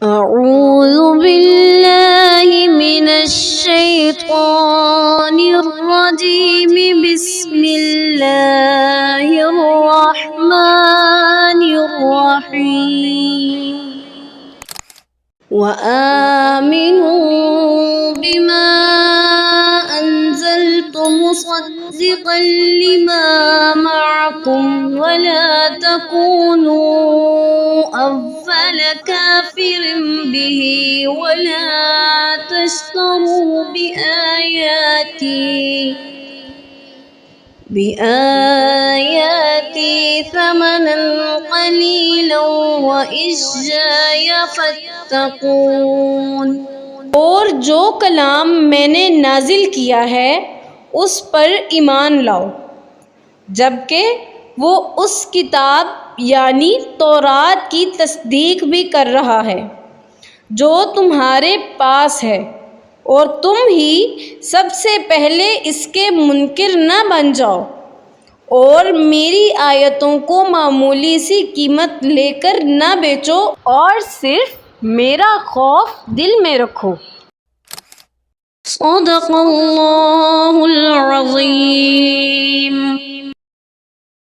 أعوذ بالله من الشيطان الرجيم بسم الله الرحمن الرحيم وآمنوا بما أنزلت مصدقا لما معكم ولا تكونوا أول كافر به ولا تشتروا بآياتي ثمنا قليلا وإياي فاتقون। और जो कलाम मैंने नाजिल किया है उस पर ईमान लाओ, जबकि वो उस किताब यानी तौरात की तस्दीक भी कर रहा है जो तुम्हारे पास है, और तुम ही सबसे पहले इसके मुनकिर न बन जाओ और मेरी आयतों को मामूली सी कीमत लेकर न बेचो और सिर्फ मेरा खौफ दिल में रखो। सदक़ल्लाहुल अज़ीम।